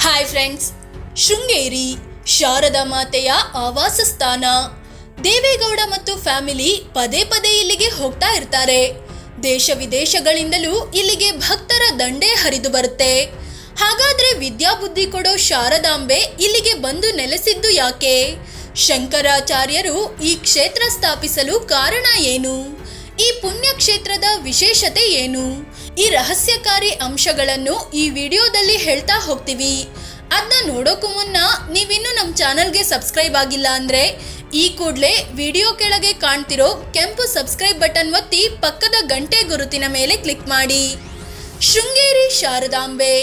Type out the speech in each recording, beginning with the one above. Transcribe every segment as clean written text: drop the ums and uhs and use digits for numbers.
Hi friends, Sringeri Sharada ಮಾತೆಯ ಆವಾಸ ಸ್ಥಾನ. ದೇವೇಗೌಡ ಮತ್ತು ಫ್ಯಾಮಿಲಿ ಪದೇ ಪದೇ ಇಲ್ಲಿಗೆ ಹೋಗ್ತಾ ಇರ್ತಾರೆ. ದೇಶ ವಿದೇಶಗಳಿಂದಲೂ ಇಲ್ಲಿಗೆ ಭಕ್ತರ ದಂಡೇ ಹರಿದು ಬರುತ್ತೆ. ಹಾಗಾದ್ರೆ ವಿದ್ಯಾಬುದ್ಧಿ ಕೊಡೋ ಶಾರದಾಂಬೆ ಇಲ್ಲಿಗೆ ಬಂದು ನೆಲೆಸಿದ್ದು ಯಾಕೆ? ಶಂಕರಾಚಾರ್ಯರು ಈ ಕ್ಷೇತ್ರ ಸ್ಥಾಪಿಸಲು ಕಾರಣ ಏನು? ಈ ಪುಣ್ಯ ಕ್ಷೇತ್ರದ ವಿಶೇಷತೆ ಏನು? ಈ ರಹಸ್ಯಕಾರಿ ಅಂಶಗಳನ್ನು ಈ ವಿಡಿಯೋದಲ್ಲಿ ಹೇಳ್ತಾ ಹೋಗ್ತೀವಿ. ಅದನ್ನ ನೋಡೋಕ್ಕೂ ಮುನ್ನ ನೀವಿನ್ನೂ ನಮ್ಮ ಚಾನಲ್ಗೆ ಸಬ್ಸ್ಕ್ರೈಬ್ ಆಗಿಲ್ಲ ಅಂದ್ರೆ ಈ ಕೂಡಲೇ ವಿಡಿಯೋ ಕೆಳಗೆ ಕಾಣ್ತಿರೋ ಕೆಂಪು ಸಬ್ಸ್ಕ್ರೈಬ್ ಬಟನ್ ಒತ್ತಿ ಪಕ್ಕದ ಗಂಟೆ ಗುರುತಿನ ಮೇಲೆ ಕ್ಲಿಕ್ ಮಾಡಿ. ಶೃಂಗೇರಿ ಶಾರದಾಂಬೆ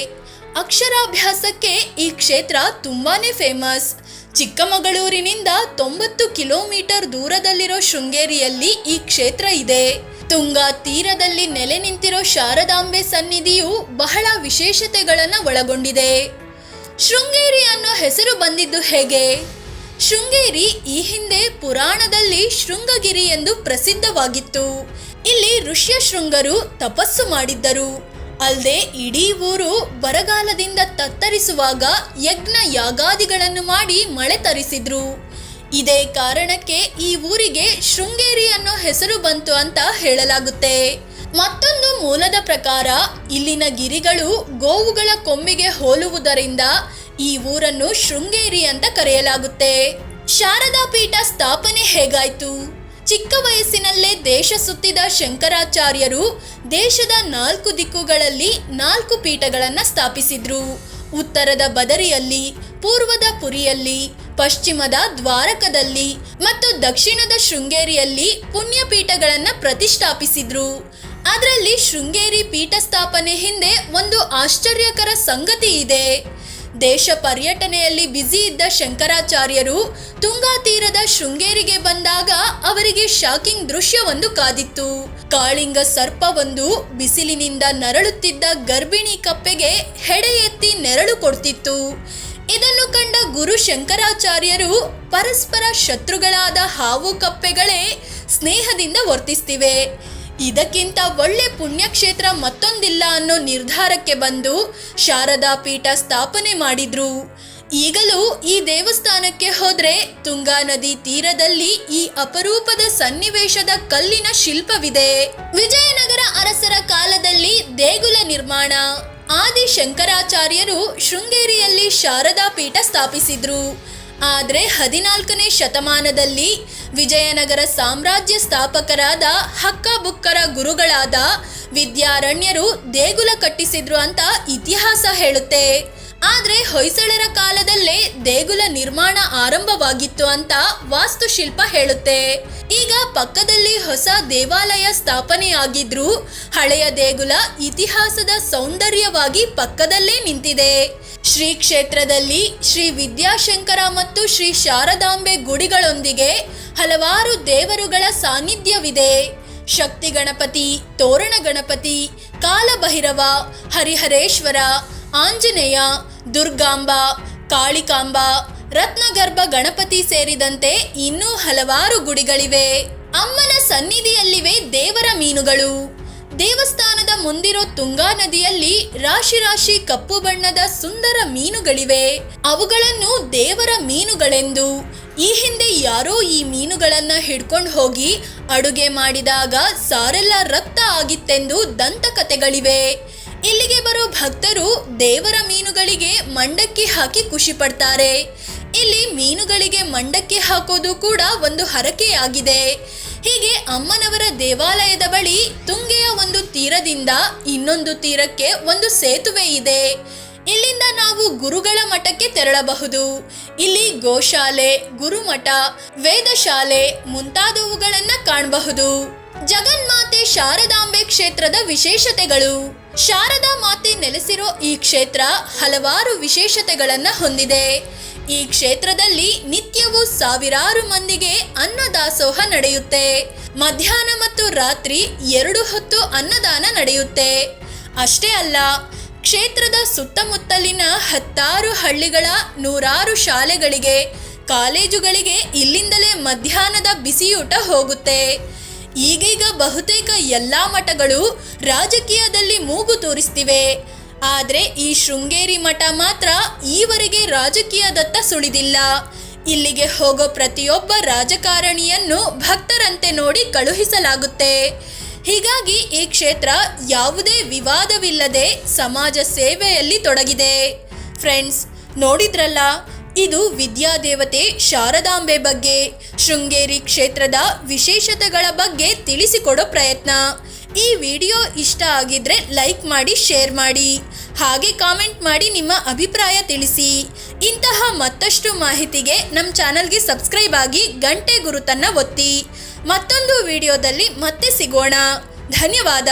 ಅಕ್ಷರಾಭ್ಯಾಸಕ್ಕೆ ಈ ಕ್ಷೇತ್ರ ತುಂಬಾನೇ ಫೇಮಸ್. ಚಿಕ್ಕಮಗಳೂರಿನಿಂದ 90 ಕಿಲೋಮೀಟರ್ ದೂರದಲ್ಲಿರೋ ಶೃಂಗೇರಿಯಲ್ಲಿ ಈ ಕ್ಷೇತ್ರ ಇದೆ. ತುಂಗಾ ತೀರದಲ್ಲಿ ನೆಲೆ ನಿಂತಿರೋ ಶಾರದಾಂಬೆ ಸನ್ನಿಧಿಯು ಬಹಳ ವಿಶೇಷತೆಗಳನ್ನು ಒಳಗೊಂಡಿದೆ. ಶೃಂಗೇರಿ ಅನ್ನೋ ಹೆಸರು ಬಂದಿದ್ದು ಹೇಗೆ? ಶೃಂಗೇರಿ ಈ ಹಿಂದೆ ಪುರಾಣದಲ್ಲಿ ಶೃಂಗಗಿರಿ ಎಂದು ಪ್ರಸಿದ್ಧವಾಗಿತ್ತು. ಇಲ್ಲಿ ಋಷ್ಯ ಶೃಂಗರು ತಪಸ್ಸು ಮಾಡಿದ್ದರು. ಅಲ್ಲದೆ ಇಡೀ ಊರು ಬರಗಾಲದಿಂದ ತತ್ತರಿಸುವಾಗ ಯಜ್ಞ ಯಾಗಾದಿಗಳನ್ನು ಮಾಡಿ ಮಳೆ ತರಿಸಿದ್ರು. ಇದೇ ಕಾರಣಕ್ಕೆ ಈ ಊರಿಗೆ ಶೃಂಗೇರಿ ಅನ್ನೋ ಹೆಸರು ಬಂತು ಅಂತ ಹೇಳಲಾಗುತ್ತೆ. ಮತ್ತೊಂದು ಮೂಲದ ಪ್ರಕಾರ ಇಲ್ಲಿನ ಗಿರಿಗಳು ಗೋವುಗಳ ಕೊಂಬಿಗೆ ಹೋಲುವುದರಿಂದ ಈ ಊರನ್ನು ಶೃಂಗೇರಿ ಅಂತ ಕರೆಯಲಾಗುತ್ತೆ. ಶಾರದಾ ಪೀಠ ಸ್ಥಾಪನೆ ಹೇಗಾಯ್ತು? ಚಿಕ್ಕ ವಯಸ್ಸಿನಲ್ಲೇ ದೇಶ ಸುತ್ತಿದ ಶಂಕರಾಚಾರ್ಯರು ದೇಶದ 4 ದಿಕ್ಕುಗಳಲ್ಲಿ 4 ಪೀಠಗಳನ್ನು ಸ್ಥಾಪಿಸಿದ್ರು. ಉತ್ತರದ ಬದರಿಯಲ್ಲಿ, ಪೂರ್ವದ ಪುರಿಯಲ್ಲಿ, ಪಶ್ಚಿಮದ ದ್ವಾರಕದಲ್ಲಿ ಮತ್ತು ದಕ್ಷಿಣದ ಶೃಂಗೇರಿಯಲ್ಲಿ ಪುಣ್ಯಪೀಠಗಳನ್ನು ಪ್ರತಿಷ್ಠಾಪಿಸಿದ್ರು. ಅದರಲ್ಲಿ ಶೃಂಗೇರಿ ಪೀಠ ಸ್ಥಾಪನೆ ಹಿಂದೆ ಒಂದು ಆಶ್ಚರ್ಯಕರ ಸಂಗತಿ ಇದೆ. ದೇಶ ಪರ್ಯಟನೆಯಲ್ಲಿ ಬ್ಯುಸಿ ಇದ್ದ ಶಂಕರಾಚಾರ್ಯರು ತುಂಗಾ ತೀರದ ಶೃಂಗೇರಿಗೆ ಬಂದಾಗ ಅವರಿಗೆ ಶಾಕಿಂಗ್ ದೃಶ್ಯವೊಂದು ಕಾದಿತ್ತು. ಕಾಳಿಂಗ ಸರ್ಪವೊಂದು ಬಿಸಿಲಿನಿಂದ ನರಳುತ್ತಿದ್ದ ಗರ್ಭಿಣಿ ಕಪ್ಪೆಗೆ ಹೆಡೆ ಎತ್ತಿ ನೆರಳು ಕೊಡ್ತಿತ್ತು. ಇದನ್ನು ಕಂಡ ಗುರು ಶಂಕರಾಚಾರ್ಯರು ಪರಸ್ಪರ ಶತ್ರುಗಳಾದ ಹಾವು ಕಪ್ಪೆಗಳೇ ಸ್ನೇಹದಿಂದ ವರ್ತಿಸ್ತಿವೆ, ಇದಕ್ಕಿಂತ ಒಳ್ಳೆ ಪುಣ್ಯಕ್ಷೇತ್ರ ಮತ್ತೊಂದಿಲ್ಲ ಅನ್ನೋ ನಿರ್ಧಾರಕ್ಕೆ ಬಂದು ಶಾರದಾ ಪೀಠ ಸ್ಥಾಪನೆ ಮಾಡಿದ್ರು. ಈಗಲೂ ಈ ದೇವಸ್ಥಾನಕ್ಕೆ ಹೋದ್ರೆ ತುಂಗಾ ನದಿ ತೀರದಲ್ಲಿ ಈ ಅಪರೂಪದ ಸನ್ನಿವೇಶದ ಕಲ್ಲಿನ ಶಿಲ್ಪವಿದೆ. ವಿಜಯನಗರ ಅರಸರ ಕಾಲದಲ್ಲಿ ದೇಗುಲ ನಿರ್ಮಾಣ. ಆದಿ ಶಂಕರಾಚಾರ್ಯರು ಶೃಂಗೇರಿಯಲ್ಲಿ ಶಾರದಾ ಪೀಠ ಸ್ಥಾಪಿಸಿದ್ರು. ಆದರೆ 14ನೇ ಶತಮಾನದಲ್ಲಿ ವಿಜಯನಗರ ಸಾಮ್ರಾಜ್ಯ ಸ್ಥಾಪಕರಾದ ಹಕ್ಕಬುಕ್ಕರ ಗುರುಗಳಾದ ವಿದ್ಯಾರಣ್ಯರು ದೇಗುಲ ಕಟ್ಟಿಸಿದ್ರು ಅಂತ ಇತಿಹಾಸ ಹೇಳುತ್ತೆ. ಆದ್ರೆ ಹೊಯ್ಸಳರ ಕಾಲದಲ್ಲೇ ದೇಗುಲ ನಿರ್ಮಾಣ ಆರಂಭವಾಗಿತ್ತು ಅಂತ ವಾಸ್ತುಶಿಲ್ಪ ಹೇಳುತ್ತೆ. ಈಗ ಪಕ್ಕದಲ್ಲಿ ಹೊಸ ದೇವಾಲಯ ಸ್ಥಾಪನೆಯಾಗಿದ್ರು ಹಳೆಯ ದೇಗುಲ ಇತಿಹಾಸದ ಸೌಂದರ್ಯವಾಗಿ ಪಕ್ಕದಲ್ಲೇ ನಿಂತಿದೆ. ಶ್ರೀ ಕ್ಷೇತ್ರದಲ್ಲಿ ಶ್ರೀ ವಿದ್ಯಾಶಂಕರ ಮತ್ತು ಶ್ರೀ ಶಾರದಾಂಬೆ ಗುಡಿಗಳೊಂದಿಗೆ ಹಲವಾರು ದೇವರುಗಳ ಸಾನ್ನಿಧ್ಯವಿದೆ. ಶಕ್ತಿ ಗಣಪತಿ, ತೋರಣ ಗಣಪತಿ, ಕಾಲಭೈರವ, ಹರಿಹರೇಶ್ವರ, ಆಂಜನೇಯ, ದುರ್ಗಾಂಬ, ಕಾಳಿಕಾಂಬ, ರತ್ನಗರ್ಭ ಗಣಪತಿ ಸೇರಿದಂತೆ ಇನ್ನೂ ಹಲವಾರು ಗುಡಿಗಳಿವೆ. ಅಮ್ಮನ ಸನ್ನಿಧಿಯಲ್ಲಿವೆ ದೇವರ ಮೀನುಗಳು. ದೇವಸ್ಥಾನದ ಮುಂದಿರೋ ತುಂಗಾ ನದಿಯಲ್ಲಿ ರಾಶಿ ರಾಶಿ ಕಪ್ಪು ಬಣ್ಣದ ಸುಂದರ ಮೀನುಗಳಿವೆ. ಅವುಗಳನ್ನು ದೇವರ ಮೀನುಗಳೆಂದು, ಈ ಹಿಂದೆ ಯಾರೋ ಈ ಮೀನುಗಳನ್ನ ಹಿಡ್ಕೊಂಡು ಹೋಗಿ ಅಡುಗೆ ಮಾಡಿದಾಗ ಸಾರೆಲ್ಲ ರಕ್ತ ಆಗಿತ್ತೆಂದು ದಂತಕಥೆಗಳಿವೆ. ಇಲ್ಲಿಗೆ ಬರೋ ಭಕ್ತರು ದೇವರ ಮೀನುಗಳಿಗೆ ಮಂಡಕ್ಕಿ ಹಾಕಿ ಖುಷಿ ಪಡ್ತಾರೆ. ಇಲ್ಲಿ ಮೀನುಗಳಿಗೆ ಮಂಡಕ್ಕಿ ಹಾಕೋದು ಕೂಡ ಒಂದು ಹರಕೆಯಾಗಿದೆ. ಹೀಗೆ ಅಮ್ಮನವರ ದೇವಾಲಯದ ಬಳಿ ತುಂಗೆಯ ಒಂದು ತೀರದಿಂದ ಇನ್ನೊಂದು ತೀರಕ್ಕೆ ಒಂದು ಸೇತುವೆ ಇದೆ. ಇಲ್ಲಿಂದ ನಾವು ಗುರುಗಳ ಮಠಕ್ಕೆ ತೆರಳಬಹುದು. ಇಲ್ಲಿ ಗೋಶಾಲೆ, ಗುರುಮಠ, ವೇದಶಾಲೆ ಮುಂತಾದವುಗಳನ್ನ ಕಾಣಬಹುದು. ಜಗನ್ಮಾತೆ ಶಾರದಾಂಬೆ ಕ್ಷೇತ್ರದ ವಿಶೇಷತೆಗಳು. ಶಾರದಾ ಮಾತೆ ನೆಲೆಸಿರೋ ಈ ಕ್ಷೇತ್ರ ಹಲವಾರು ವಿಶೇಷತೆಗಳನ್ನ ಹೊಂದಿದೆ. ಈ ಕ್ಷೇತ್ರದಲ್ಲಿ ನಿತ್ಯವೂ ಸಾವಿರಾರು ಮಂದಿಗೆ ಅನ್ನದಾಸೋಹ ನಡೆಯುತ್ತೆ. ಮಧ್ಯಾಹ್ನ ಮತ್ತು ರಾತ್ರಿ 2 ಹೊತ್ತು ಅನ್ನದಾನ ನಡೆಯುತ್ತೆ. ಅಷ್ಟೇ ಅಲ್ಲ, ಕ್ಷೇತ್ರದ ಸುತ್ತಮುತ್ತಲಿನ 10 ಹಳ್ಳಿಗಳ 100 ಶಾಲೆಗಳಿಗೆ, ಕಾಲೇಜುಗಳಿಗೆ ಇಲ್ಲಿಂದಲೇ ಮಧ್ಯಾಹ್ನದ ಬಿಸಿಯೂಟ ಹೋಗುತ್ತೆ. ಈಗೀಗ ಬಹುತೇಕ ಎಲ್ಲಾ ಮಠಗಳು ರಾಜಕೀಯದಲ್ಲಿ ಮೂಗು ತೂರಿಸ್ತಿವೆ. ಆದ್ರೆ ಈ ಶೃಂಗೇರಿ ಮಠ ಮಾತ್ರ ಈವರೆಗೆ ರಾಜಕೀಯದತ್ತ ಸುಳಿದಿಲ್ಲ. ಇಲ್ಲಿಗೆ ಹೋಗೋ ಪ್ರತಿಯೊಬ್ಬ ರಾಜಕಾರಣಿಯನ್ನು ಭಕ್ತರಂತೆ ನೋಡಿ ಕಳುಹಿಸಲಾಗುತ್ತೆ. ಹೀಗಾಗಿ ಈ ಕ್ಷೇತ್ರ ಯಾವುದೇ ವಿವಾದವಿಲ್ಲದೆ ಸಮಾಜ ಸೇವೆಯಲ್ಲಿ ತೊಡಗಿದೆ. ಫ್ರೆಂಡ್ಸ್, ನೋಡಿದ್ರಲ್ಲ, ಇದು ವಿದ್ಯಾದೇವತೆ ಶಾರದಾಂಬೆ ಬಗ್ಗೆ, ಶೃಂಗೇರಿ ಕ್ಷೇತ್ರದ ವಿಶೇಷತೆಗಳ ಬಗ್ಗೆ ತಿಳಿಸಿಕೊಡೋ ಪ್ರಯತ್ನ. ಈ ವಿಡಿಯೋ ಇಷ್ಟ ಆಗಿದ್ರೆ ಲೈಕ್ ಮಾಡಿ, ಶೇರ್ ಮಾಡಿ, ಹಾಗೆ ಕಾಮೆಂಟ್ ಮಾಡಿ ನಿಮ್ಮ ಅಭಿಪ್ರಾಯ ತಿಳಿಸಿ. ಇಂತಹ ಮತ್ತಷ್ಟು ಮಾಹಿತಿಗೆ ನಮ್ಮ ಚಾನಲ್ಗೆ ಸಬ್ಸ್ಕ್ರೈಬ್ ಆಗಿ ಗಂಟೆ ಗುರುತನ್ನು ಒತ್ತಿ. ಮತ್ತೊಂದು ವಿಡಿಯೋದಲ್ಲಿ ಮತ್ತೆ ಸಿಗೋಣ. ಧನ್ಯವಾದ.